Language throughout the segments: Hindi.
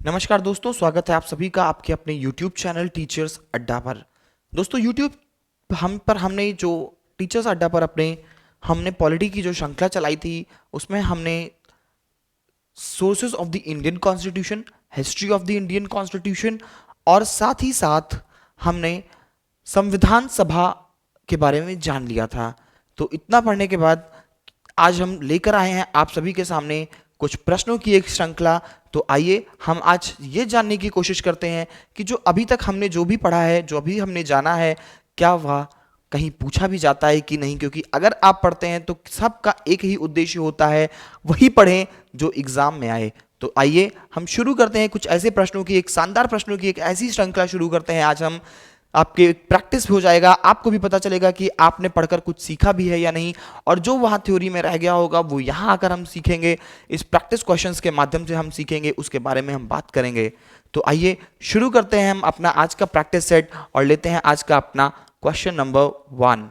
नमस्कार दोस्तों, स्वागत है आप सभी का आपके अपने YouTube चैनल टीचर्स अड्डा पर। दोस्तों YouTube हमने जो टीचर्स अड्डा पर हमने पॉलिटी की जो श्रृंखला चलाई थी, उसमें हमने sources of the Indian constitution, history of the Indian constitution और साथ ही साथ हमने संविधान सभा के बारे में जान लिया था। तो इतना पढ़ने के बाद आज हम लेकर आए हैं आप सभी के सामने कुछ प्रश्नों की एक श्रृंखला। तो आइए हम आज ये जानने की कोशिश करते हैं कि जो अभी तक हमने जो भी पढ़ा है, जो अभी हमने जाना है, क्या वह कहीं पूछा भी जाता है कि नहीं। क्योंकि अगर आप पढ़ते हैं तो सबका एक ही उद्देश्य होता है, वही पढ़ें जो एग्जाम में आए। तो आइए हम शुरू करते हैं कुछ ऐसे प्रश्नों की, एक शानदार प्रश्नों की एक ऐसी श्रृंखला शुरू करते हैं। आज हम आपके प्रैक्टिस हो जाएगा, आपको भी पता चलेगा कि आपने पढ़कर कुछ सीखा भी है या नहीं, और जो वहाँ थ्योरी में रह गया होगा वो यहाँ आकर हम सीखेंगे। इस प्रैक्टिस क्वेश्चंस के माध्यम से हम सीखेंगे, उसके बारे में हम बात करेंगे। तो आइए शुरू करते हैं हम अपना आज का प्रैक्टिस सेट और लेते हैं आज का अपना क्वेश्चन नंबर 1।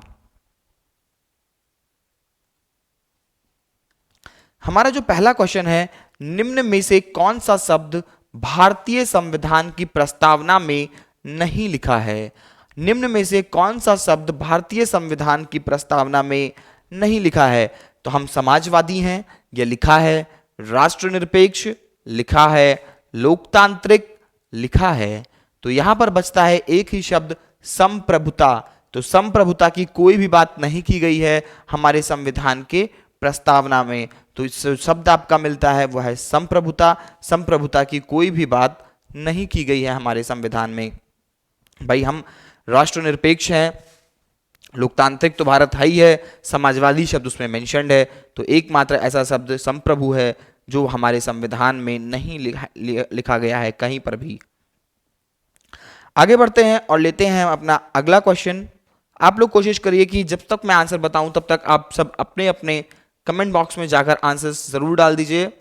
हमारा जो पहला क्वेश्चन है, निम्न में से कौन सा शब्द भारतीय संविधान की प्रस्तावना में नहीं लिखा है। निम्न में से कौन सा शब्द भारतीय संविधान की प्रस्तावना में नहीं लिखा है। तो हम समाजवादी हैं, यह लिखा है। राष्ट्रनिरपेक्ष लिखा है। लोकतांत्रिक लिखा है। तो यहां पर बचता है एक ही शब्द, संप्रभुता। तो संप्रभुता की कोई भी बात नहीं की गई है हमारे संविधान के प्रस्तावना में। तो इस शब्द आपका मिलता है वो है संप्रभुता। संप्रभुता की कोई भी बात नहीं की गई है हमारे संविधान में। भाई हम राष्ट्रनिरपेक्ष हैं, लोकतांत्रिक तो भारत है ही है, समाजवादी शब्द उसमें मेंशन्ड है। तो एकमात्र ऐसा शब्द संप्रभु है जो हमारे संविधान में नहीं लिखा गया है कहीं पर भी। आगे बढ़ते हैं और लेते हैं अपना अगला क्वेश्चन। आप लोग कोशिश करिए कि जब तक मैं आंसर बताऊं तब तक आप सब अपने अपने कमेंट बॉक्स में जाकर आंसर्स जरूर डाल दीजिए।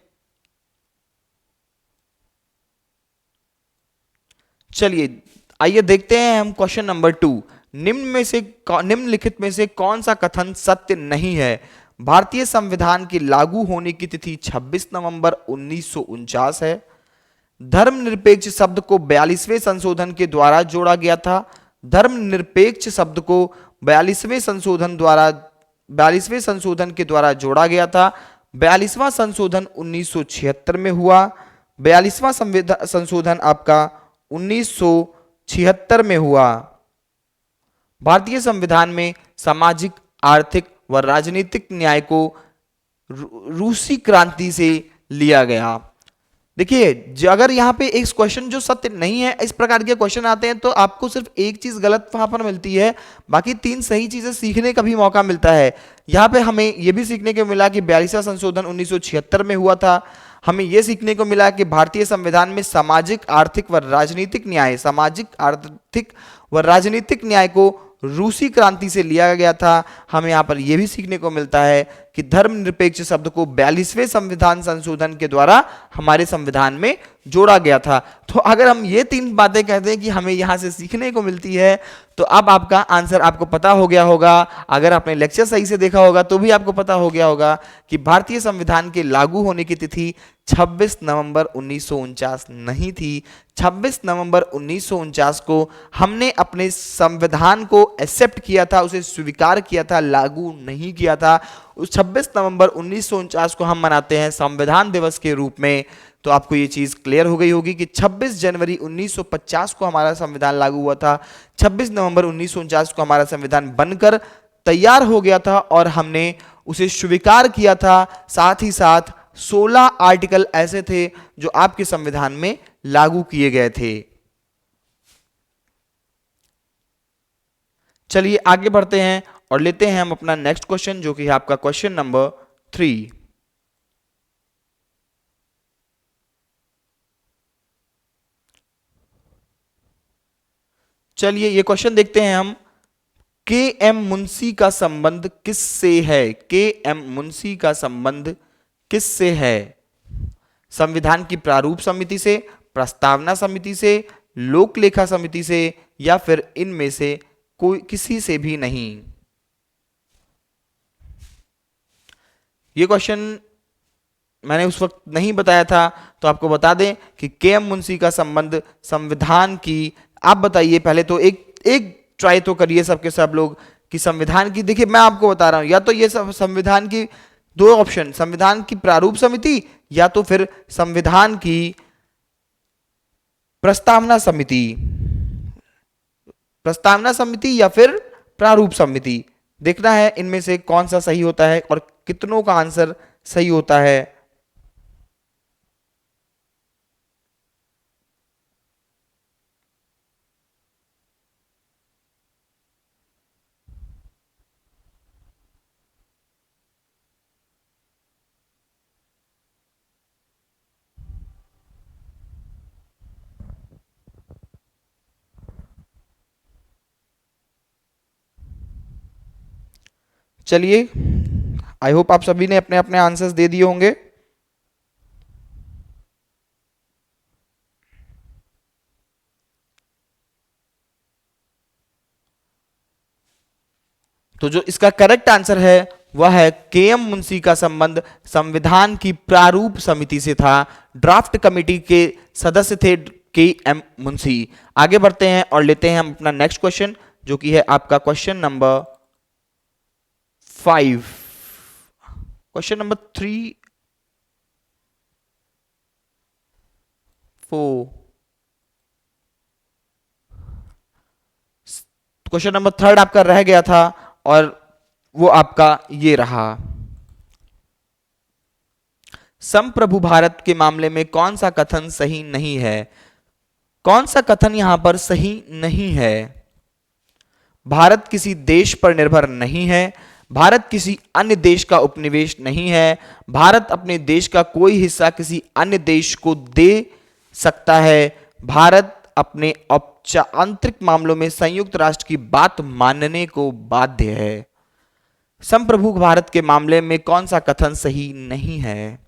चलिए आइए देखते हैं हम क्वेश्चन नंबर 2। निम्नलिखित में से कौन सा कथन सत्य नहीं है। भारतीय संविधान के लागू होने की तिथि 26 नवंबर 1949 है। धर्मनिरपेक्ष शब्द को 42वें संशोधन के द्वारा जोड़ा गया था। धर्मनिरपेक्ष शब्द को 42वें संशोधन के द्वारा जोड़ा गया था। 42वां संशोधन 1976 में हुआ। 42वां संशोधन आपका 1976 में हुआ। भारतीय संविधान में सामाजिक, आर्थिक व राजनीतिक न्याय को रूसी क्रांति से लिया गया। देखिए अगर यहाँ पे एक क्वेश्चन जो सत्य नहीं है, इस प्रकार के क्वेश्चन आते हैं तो आपको सिर्फ एक चीज गलत वहां पर मिलती है, बाकी 3 सही चीजें सीखने का भी मौका मिलता है। यहाँ पे हमें यह भी सीखने को मिला कि 42वां संशोधन 1976 में हुआ था। हमें यह सीखने को मिला कि भारतीय संविधान में सामाजिक, आर्थिक व राजनीतिक न्याय को रूसी क्रांति से लिया गया था। हमें यहाँ पर यह भी सीखने को मिलता है कि धर्मनिरपेक्ष शब्द को 42वें संविधान संशोधन के द्वारा हमारे संविधान में जोड़ा गया था। तो अगर हम ये 3 बातें कहते हैं कि हमें यहाँ से सीखने को मिलती है, तो अब आपका आंसर आपको पता हो गया होगा। अगर आपने लेक्चर सही से देखा होगा तो भी आपको पता हो गया होगा कि भारतीय संविधान के लागू होने की तिथि 26 नवंबर 1949 नहीं थी। 26 नवंबर 1949 को हमने अपने संविधान को एक्सेप्ट किया था, उसे स्वीकार किया था, लागू नहीं किया था। उस 26 नवंबर 1949 को हम मनाते हैं संविधान दिवस के रूप में। तो आपको ये चीज क्लियर हो गई होगी कि 26 जनवरी 1950 को हमारा संविधान लागू हुआ था। 26 नवंबर 1949 को हमारा संविधान बनकर तैयार हो गया था और हमने उसे स्वीकार किया था। साथ ही साथ 16 आर्टिकल ऐसे थे जो आपके संविधान में लागू किए गए थे। चलिए आगे बढ़ते हैं और लेते हैं हम अपना नेक्स्ट क्वेश्चन, जो कि है आपका क्वेश्चन नंबर 3। चलिए ये क्वेश्चन देखते हैं हम। के एम मुंशी का संबंध किससे है। के एम मुंशी का संबंध किससे है। संविधान की प्रारूप समिति से, प्रस्तावना समिति से, लोक लेखा समिति से, या फिर इनमें से कोई किसी से भी नहीं। ये क्वेश्चन मैंने उस वक्त नहीं बताया था, तो आपको बता दें कि के.एम. मुंशी का संबंध संविधान की, आप बताइए पहले तो एक एक ट्राई तो करिए सबके सब लोग कि संविधान की, देखिए मैं आपको बता रहा हूं, या तो ये सब संविधान की दो ऑप्शन, संविधान की प्रारूप समिति या तो फिर संविधान की प्रस्तावना समिति, प्रस्तावना समिति या फिर प्रारूप समिति। देखना है इनमें से कौन सा सही होता है और कितनों का आंसर सही होता है। चलिए, आई होप आप सभी ने अपने अपने आंसर्स दे दिए होंगे। तो जो इसका करेक्ट आंसर है वह है के.एम. मुंशी का संबंध संविधान की प्रारूप समिति से था। ड्राफ्ट कमेटी के सदस्य थे के.एम. मुंशी। आगे बढ़ते हैं और लेते हैं हम अपना नेक्स्ट क्वेश्चन, जो कि है आपका question number 5। Question number 3 4 question number 3 आपका रह गया था और वो आपका ये रहा। संप्रभु भारत के मामले में कौन सा कथन सही नहीं है? कौन सा कथन यहां पर सही नहीं है? भारत किसी देश पर निर्भर नहीं है, भारत किसी अन्य देश का उपनिवेश नहीं है, भारत अपने देश का कोई हिस्सा किसी अन्य देश को दे सकता है, भारत अपने आंतरिक मामलों में संयुक्त राष्ट्र की बात मानने को बाध्य है। संप्रभु भारत के मामले में कौन सा कथन सही नहीं है?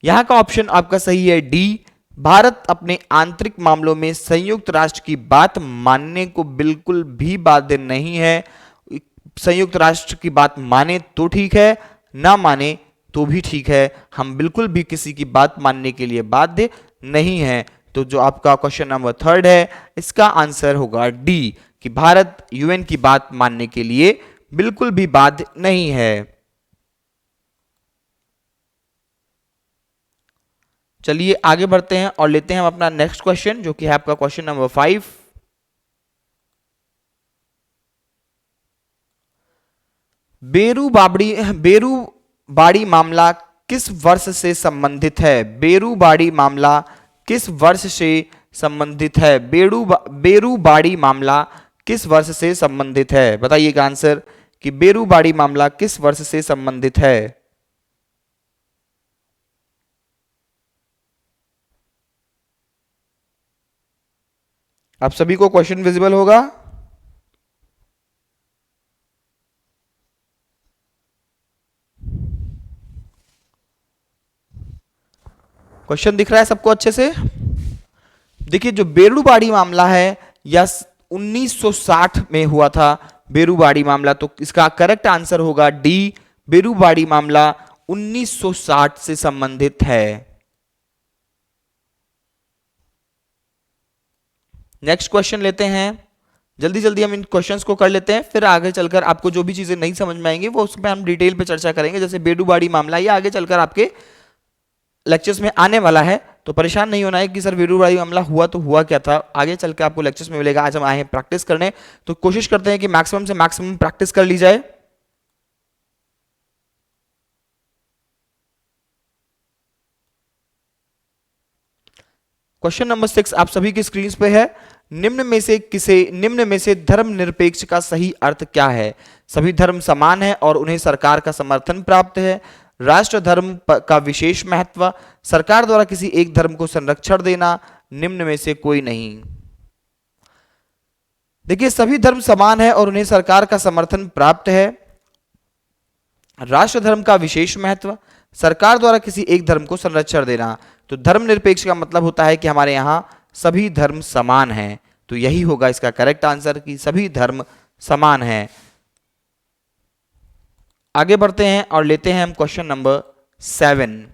यहां का ऑप्शन आपका सही है डी, भारत अपने आंतरिक मामलों में संयुक्त राष्ट्र की बात मानने को बिल्कुल भी बाध्य नहीं है। संयुक्त राष्ट्र की बात माने तो ठीक है, ना माने तो भी ठीक है, हम बिल्कुल भी किसी की बात मानने के लिए बाध्य नहीं है। तो जो आपका क्वेश्चन नंबर 3 है, इसका आंसर होगा डी, कि भारत यूएन की बात मानने के लिए बिल्कुल भी बाध्य नहीं है। चलिए आगे बढ़ते हैं और लेते हैं हम अपना नेक्स्ट क्वेश्चन, जो कि है आपका क्वेश्चन नंबर 5। बेरूबाड़ी मामला किस वर्ष से संबंधित है? बेरूबाड़ी मामला किस वर्ष से संबंधित है? बेरूबाड़ी मामला किस वर्ष से संबंधित है? बताइएगा आंसर कि बेरूबाड़ी मामला किस वर्ष से संबंधित है। आप सभी को क्वेश्चन विजिबल होगा? क्वेश्चन दिख रहा है सबको अच्छे से? देखिए, जो बेरूबाड़ी मामला है या 1960 में हुआ था बेरूबाड़ी मामला, तो इसका करेक्ट आंसर होगा डी, बेरूबाड़ी मामला 1960 से संबंधित है। नेक्स्ट क्वेश्चन लेते हैं, जल्दी जल्दी हम इन क्वेश्चंस को कर लेते हैं, फिर आगे चलकर आपको जो भी चीजें नहीं समझ में आएंगी वो उसमें हम डिटेल पे चर्चा करेंगे। जैसे बेरूबाड़ी मामला ये आगे चलकर आपके लेक्चर्स में आने वाला है, तो परेशान नहीं होना है कि सर बेरूबाड़ी मामला हुआ तो हुआ क्या था, आगे चल के आपको लेक्चर्स में मिलेगा। आज हम आए हैं प्रैक्टिस करने, तो कोशिश करते हैं कि मैक्सिमम से मैक्सिमम प्रैक्टिस कर ली जाए। क्वेश्चन नंबर 6 आप सभी की स्क्रीन पे है। निम्न में से धर्मनिरपेक्ष का सही अर्थ क्या है? सभी धर्म समान है और उन्हें सरकार का समर्थन प्राप्त है, राष्ट्र धर्म का विशेष महत्व, सरकार द्वारा किसी एक धर्म को संरक्षण देना, निम्न में से कोई नहीं। देखिए, सभी धर्म समान है और उन्हें सरकार का समर्थन प्राप्त है, राष्ट्र धर्म का विशेष महत्व, सरकार द्वारा किसी एक धर्म को संरक्षण देना। तो धर्मनिरपेक्ष का मतलब होता है कि हमारे यहां सभी धर्म समान हैं, तो यही होगा इसका करेक्ट आंसर कि सभी धर्म समान हैं। आगे बढ़ते हैं और लेते हैं हम क्वेश्चन नंबर 7।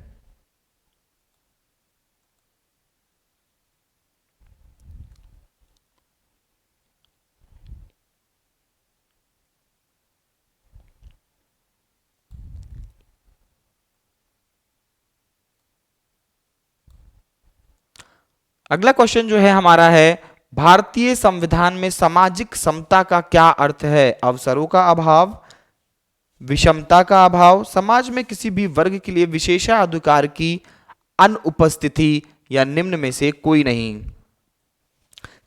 अगला क्वेश्चन जो है हमारा है, भारतीय संविधान में सामाजिक समता का क्या अर्थ है? अवसरों का अभाव, विषमता का अभाव, समाज में किसी भी वर्ग के लिए विशेषाधिकार की अनुपस्थिति, या निम्न में से कोई नहीं।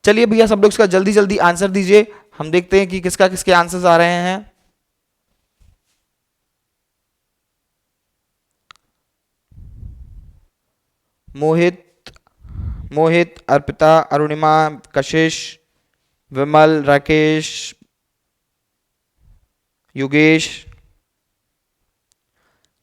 चलिए भैया सब लोग इसका जल्दी जल्दी आंसर दीजिए, हम देखते हैं कि किसका किसके आंसर्स आ रहे हैं। मोहित, मोहित, अर्पिता, अरुणिमा, कशिश, विमल, राकेश, योगेश।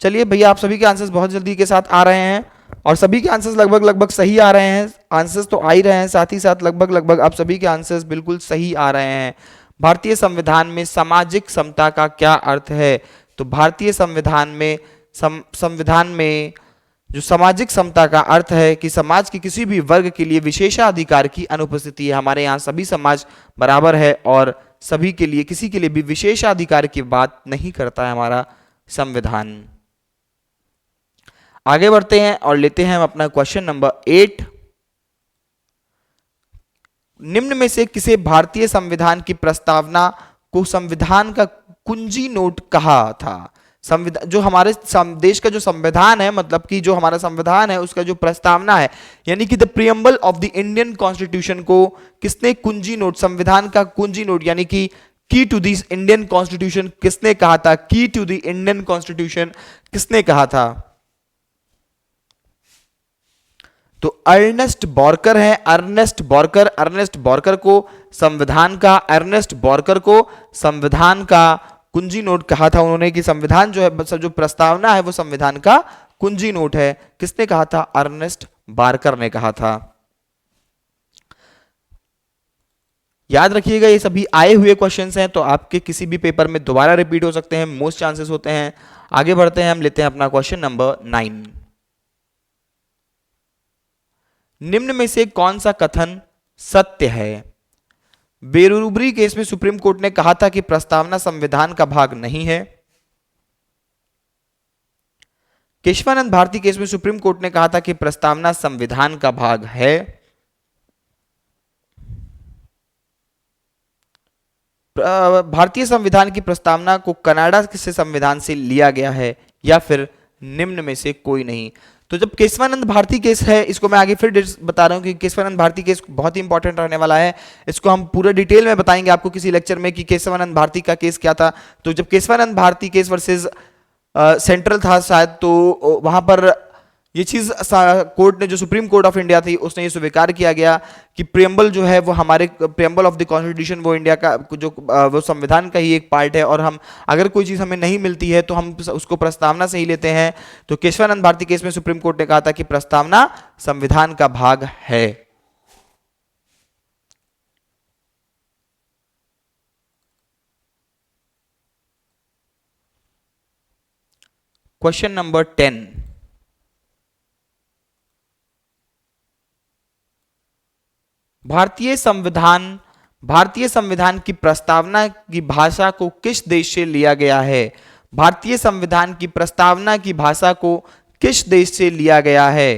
चलिए भैया आप सभी के आंसर्स बहुत जल्दी के साथ आ रहे हैं, और सभी के आंसर्स लगभग लगभग सही आ रहे हैं। आंसर्स तो आ ही रहे हैं, साथ ही साथ लगभग लगभग आप सभी के आंसर्स बिल्कुल सही आ रहे हैं। भारतीय संविधान में सामाजिक समता का क्या अर्थ है? तो भारतीय संविधान में संविधान में जो सामाजिक समता का अर्थ है कि समाज के किसी भी वर्ग के लिए विशेषाधिकार की अनुपस्थिति है। हमारे यहाँ सभी समाज बराबर है और सभी के लिए, किसी के लिए भी विशेषाधिकार की बात नहीं करता है हमारा संविधान। आगे बढ़ते हैं और लेते हैं हम अपना क्वेश्चन नंबर 8। निम्न में से किसे भारतीय संविधान की प्रस्तावना को संविधान का कुंजी नोट कहा था? संविधान जो हमारे देश का जो संविधान है, मतलब कि जो हमारा संविधान है उसका जो प्रस्तावना है, यानी कि the preamble of the Indian constitution को किसने कुंजी नोट, संविधान का कुंजी नोट यानी कि की टू दिस इंडियन कॉन्स्टिट्यूशन किसने कहा था? की टू द इंडियन कॉन्स्टिट्यूशन किसने कहा था? तो अर्नेस्ट बॉर्कर है, अर्नेस्ट बॉर्कर। अर्नेस्ट बॉर्कर को संविधान का, अर्नेस्ट बॉर्कर को संविधान का कुंजी नोट कहा था उन्होंने, कि संविधान जो है, जो प्रस्तावना है वो संविधान का कुंजी नोट है। किसने कहा था? अर्नेस्ट बॉर्कर ने कहा था। याद रखिएगा ये सभी आए हुए क्वेश्चंस हैं, तो आपके किसी भी पेपर में दोबारा रिपीट हो सकते हैं, मोस्ट चांसेस होते हैं। आगे बढ़ते हैं, हम लेते हैं अपना क्वेश्चन नंबर 9। निम्न में से कौन सा कथन सत्य है? बेरुबरी केस में सुप्रीम कोर्ट ने कहा था कि प्रस्तावना संविधान का भाग नहीं है। केशवानंद भारती केस में सुप्रीम कोर्ट ने कहा था कि प्रस्तावना संविधान का भाग है। भारतीय संविधान की प्रस्तावना को कनाडा से संविधान से लिया गया है, या फिर निम्न में से कोई नहीं। तो जब केशवानंद भारती केस है, इसको मैं आगे फिर बता रहा हूं कि केशवानंद भारती केस बहुत ही इंपॉर्टेंट रहने वाला है। इसको हम पूरा डिटेल में बताएंगे आपको किसी लेक्चर में कि केशवानंद भारती का केस क्या था। तो जब Kesavananda Bharati case versus central था शायद, तो वहां पर ये चीज कोर्ट ने, जो सुप्रीम कोर्ट ऑफ इंडिया थी, उसने ये स्वीकार किया गया कि प्रियम्बल जो है वो हमारे, प्रियम्बल ऑफ द कॉन्स्टिट्यूशन वो इंडिया का जो वो संविधान का ही एक पार्ट है, और हम अगर कोई चीज हमें नहीं मिलती है तो हम उसको प्रस्तावना से ही लेते हैं। तो केशवानंद भारती केस में सुप्रीम कोर्ट ने कहा था कि प्रस्तावना संविधान का भाग है। Question number 10। भारतीय संविधान की प्रस्तावना की भाषा को किस देश से लिया गया है? भारतीय संविधान की प्रस्तावना की भाषा को किस देश से लिया गया है?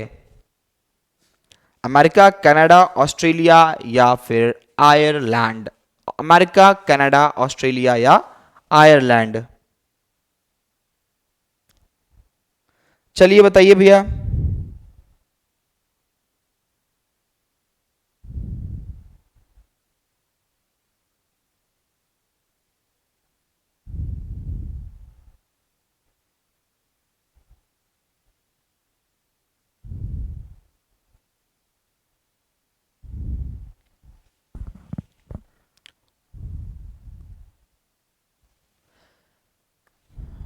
अमेरिका, कनाडा, ऑस्ट्रेलिया या फिर आयरलैंड? अमेरिका, कनाडा, ऑस्ट्रेलिया या आयरलैंड? चलिए बताइए भैया।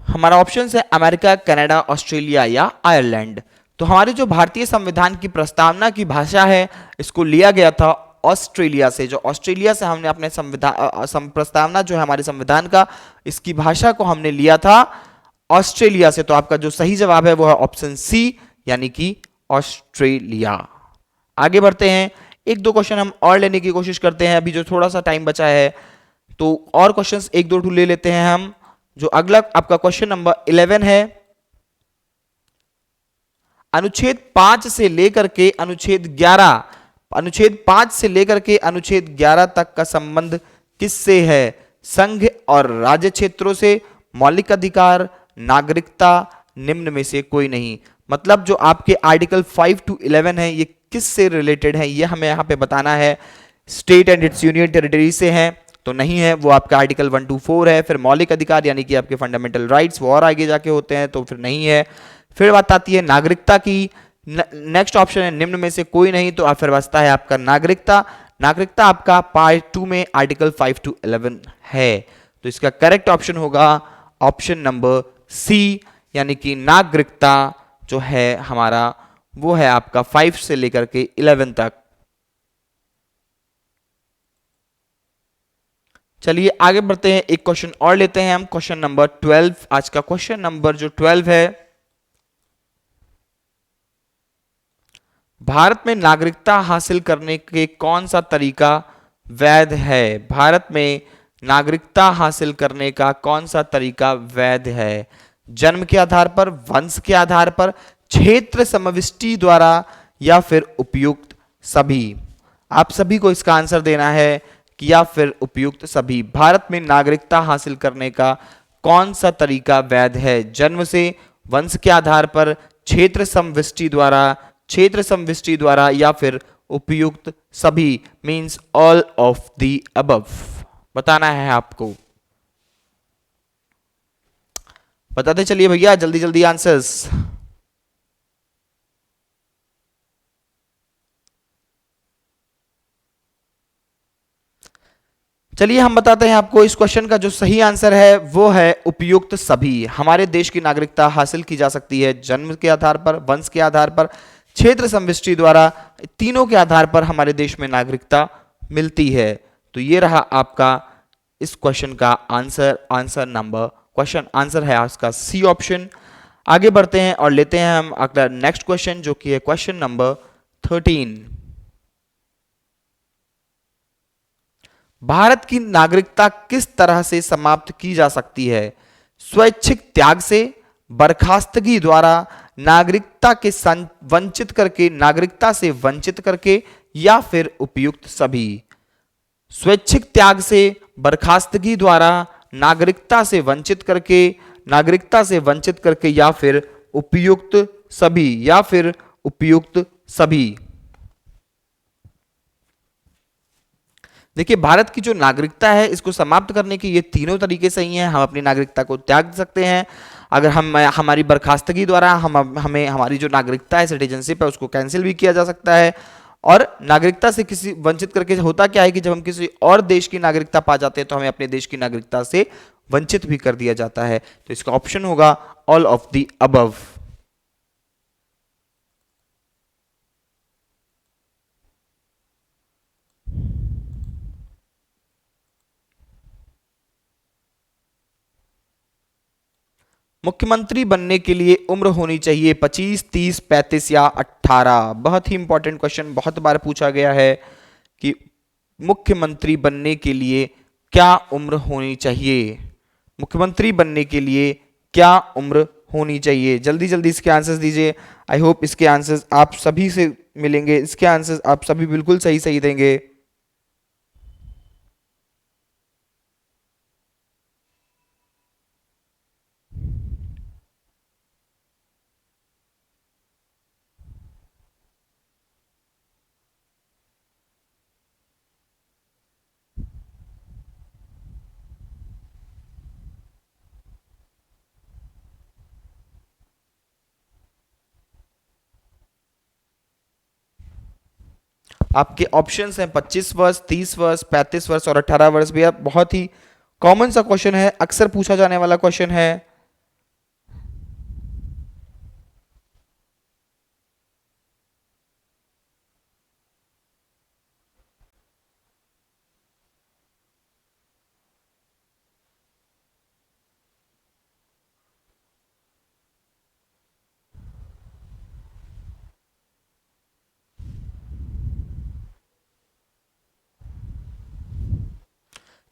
हमारा ऑप्शन है अमेरिका, कनाडा, ऑस्ट्रेलिया या आयरलैंड। तो हमारे जो भारतीय संविधान की प्रस्तावना की भाषा है, इसको लिया गया था ऑस्ट्रेलिया से। जो ऑस्ट्रेलिया से हमने अपने संविधान प्रस्तावना जो है हमारे संविधान का, इसकी भाषा को हमने लिया था ऑस्ट्रेलिया से। तो आपका जो सही जवाब है वो है ऑप्शन सी, यानी कि ऑस्ट्रेलिया। आगे बढ़ते हैं, एक दो क्वेश्चन हम और लेने की कोशिश करते हैं, अभी जो थोड़ा सा टाइम बचा है, तो और क्वेश्चंस एक दो ले लेते हैं हम। जो अगला आपका क्वेश्चन नंबर 11 है, अनुच्छेद 5 से लेकर के अनुच्छेद 11 अनुच्छेद 5 से लेकर के अनुच्छेद 11 तक का संबंध किससे है? संघ और राज्य क्षेत्रों से, मौलिक अधिकार, नागरिकता, निम्न में से कोई नहीं। मतलब जो आपके आर्टिकल 5 to 11 है ये किससे रिलेटेड है, ये हमें यहाँ पे बताना है। State and it's union territory से है तो नहीं है, वो आपका आर्टिकल 1 to 4 है। फिर मौलिक अधिकार यानी कि आपके फंडामेंटल राइट्स वो और आगे जाके होते हैं तो फिर नहीं है। फिर बात आती है नागरिकता की, नेक्स्ट ऑप्शन है निम्न में से कोई नहीं, तो फिर बचता है आपका नागरिकता। नागरिकता आपका पार्ट 2 में आर्टिकल 5 to 11 है, तो इसका करेक्ट ऑप्शन होगा ऑप्शन नंबर सी, यानी कि नागरिकता जो है हमारा वो है आपका 5 से लेकर के 11 तक। चलिए आगे बढ़ते हैं, एक क्वेश्चन और लेते हैं हम, क्वेश्चन नंबर 12। आज का क्वेश्चन नंबर जो 12 है, भारत में नागरिकता हासिल करने के कौन सा तरीका वैध है? भारत में नागरिकता हासिल करने का कौन सा तरीका वैध है? जन्म के आधार पर, वंश के आधार पर, क्षेत्र समविष्टि द्वारा, या फिर उपयुक्त सभी? आप सभी को इसका आंसर देना है कि या फिर उपयुक्त सभी। भारत में नागरिकता हासिल करने का कौन सा तरीका वैध है? जन्म से, वंश के आधार पर, क्षेत्र समविष्टि द्वारा, क्षेत्र समविष्टि द्वारा, या फिर उपयुक्त सभी, means all of the above. बताना है आपको, बताते चलिए भैया, जल्दी जल्दी आंसर्स। चलिए हम बताते हैं आपको, इस क्वेश्चन का जो सही आंसर है वो है उपयुक्त सभी। हमारे देश की नागरिकता हासिल की जा सकती है जन्म के आधार पर, वंश के आधार पर, क्षेत्र समविष्टि द्वारा, तीनों के आधार पर हमारे देश में नागरिकता मिलती है। तो ये रहा आपका इस क्वेश्चन का answer. Answer number, question answer है आपका सी ऑप्शन। आगे बढ़ते हैं और लेते हैं हम अगला नेक्स्ट क्वेश्चन, जो कि है क्वेश्चन नंबर 13। भारत की नागरिकता किस तरह से समाप्त की जा सकती है? स्वैच्छिक त्याग से, बर्खास्तगी द्वारा, नागरिकता के वंचित करके, नागरिकता से वंचित करके, या फिर उपयुक्त सभी? स्वैच्छिक त्याग से, बर्खास्तगी द्वारा, नागरिकता से वंचित करके, नागरिकता से वंचित करके, या फिर उपयुक्त सभी, या फिर उपयुक्त सभी। देखिए भारत की जो नागरिकता है इसको समाप्त करने के ये तीनों तरीके सही हैं। हम अपनी नागरिकता को त्याग सकते हैं, अगर हम हमारी बर्खास्तगी द्वारा हमें हमारी जो नागरिकता है, सिटीजनशिप है, उसको कैंसिल भी किया जा सकता है। और नागरिकता से किसी वंचित करके होता क्या है कि जब हम किसी और देश की नागरिकता पा जाते हैं तो हमें अपने देश की नागरिकता से वंचित भी कर दिया जाता है। तो इसका ऑप्शन होगा ऑल ऑफ द अबव। मुख्यमंत्री बनने के लिए उम्र होनी चाहिए 25, 30, 35 या 18? बहुत ही इंपॉर्टेंट क्वेश्चन, बहुत बार पूछा गया है कि मुख्यमंत्री बनने के लिए क्या उम्र होनी चाहिए? मुख्यमंत्री बनने के लिए क्या उम्र होनी चाहिए? जल्दी जल्दी इसके आंसर्स दीजिए। आई होप इसके आंसर्स आप सभी से मिलेंगे, इसके आंसर्स आप सभी बिल्कुल सही सही देंगे। आपके ऑप्शंस हैं 25 वर्ष, 30 वर्ष, 35 वर्ष और 18 वर्ष। भी आप बहुत ही कॉमन सा क्वेश्चन है, अक्सर पूछा जाने वाला क्वेश्चन है।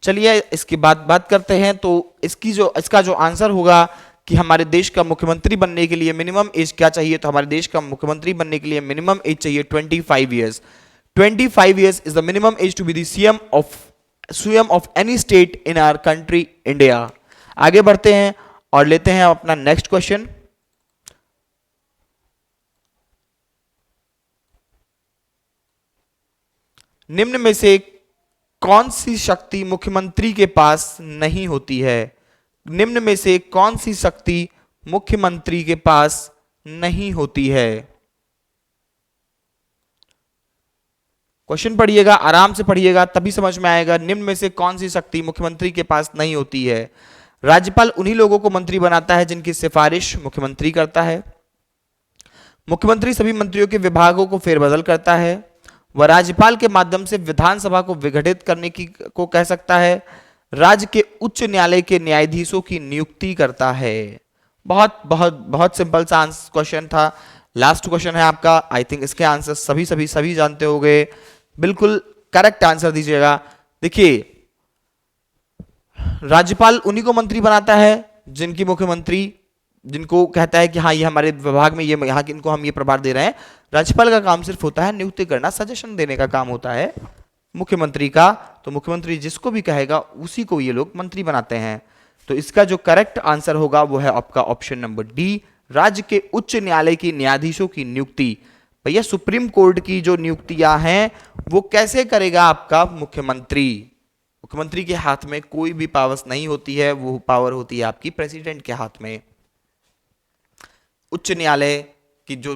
चलिए इसकी बात करते हैं। तो इसका जो आंसर होगा कि हमारे देश का मुख्यमंत्री बनने के लिए मिनिमम एज क्या चाहिए, तो हमारे देश का मुख्यमंत्री बनने के लिए मिनिमम एज चाहिए 25 years. 25 years is the minimum age to be the CM of any state in our country India. आगे बढ़ते हैं और लेते हैं अपना नेक्स्ट क्वेश्चन। निम्न में से कौन सी शक्ति मुख्यमंत्री के पास नहीं होती है? निम्न में से कौन सी शक्ति मुख्यमंत्री के पास नहीं होती है? क्वेश्चन पढ़िएगा, आराम से पढ़िएगा, तभी समझ में आएगा। निम्न में से कौन सी शक्ति मुख्यमंत्री के पास नहीं होती है? राज्यपाल उन्हीं लोगों को मंत्री बनाता है जिनकी सिफारिश मुख्यमंत्री करता है। मुख्यमंत्री सभी मंत्रियों के विभागों को फेरबदल करता है। वह राज्यपाल के माध्यम से विधानसभा को विघटित करने की को कह सकता है। राज्य के उच्च न्यायालय के न्यायाधीशों की नियुक्ति करता है। बहुत बहुत बहुत सिंपल सा क्वेश्चन था। लास्ट क्वेश्चन है आपका। आई थिंक इसके आंसर सभी जानते होंगे। बिल्कुल करेक्ट आंसर दीजिएगा। देखिए, राज्यपाल उन्हीं को मंत्री बनाता है जिनकी मुख्यमंत्री, जिनको कहता है कि हाँ ये हमारे विभाग में ये यहाँ इनको हम ये प्रभार दे रहे हैं। राज्यपाल का काम सिर्फ होता है नियुक्ति करना, सजेशन देने का काम होता है मुख्यमंत्री का। तो मुख्यमंत्री जिसको भी कहेगा उसी को ये लोग मंत्री बनाते हैं। तो इसका जो करेक्ट आंसर होगा वो है आपका ऑप्शन नंबर डी, राज्य के उच्च न्यायालय की न्यायाधीशों की नियुक्ति। भैया सुप्रीम कोर्ट की जो नियुक्तियां हैं वो कैसे करेगा आपका मुख्यमंत्री? मुख्यमंत्री के हाथ में कोई भी पावर्स नहीं होती है, वो पावर होती है आपकी प्रेसिडेंट के हाथ में। उच्च न्यायालय की जो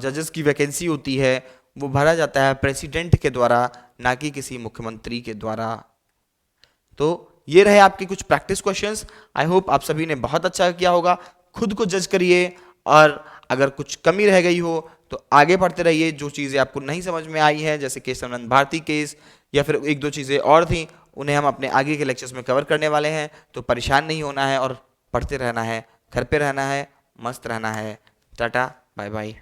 जजेस की वैकेंसी होती है वो भरा जाता है प्रेसिडेंट के द्वारा, ना कि किसी मुख्यमंत्री के द्वारा। तो ये रहे आपके कुछ प्रैक्टिस क्वेश्चंस। आई होप आप सभी ने बहुत अच्छा किया होगा। खुद को जज करिए और अगर कुछ कमी रह गई हो तो आगे पढ़ते रहिए। जो चीज़ें आपको नहीं समझ में आई हैं, जैसे केशवानंद भारती केस या फिर एक दो चीज़ें और थी, उन्हें हम अपने आगे के लेक्चर्स में कवर करने वाले हैं। तो परेशान नहीं होना है और पढ़ते रहना है, घर पे रहना है, मस्त रहना है। Tata, bye bye.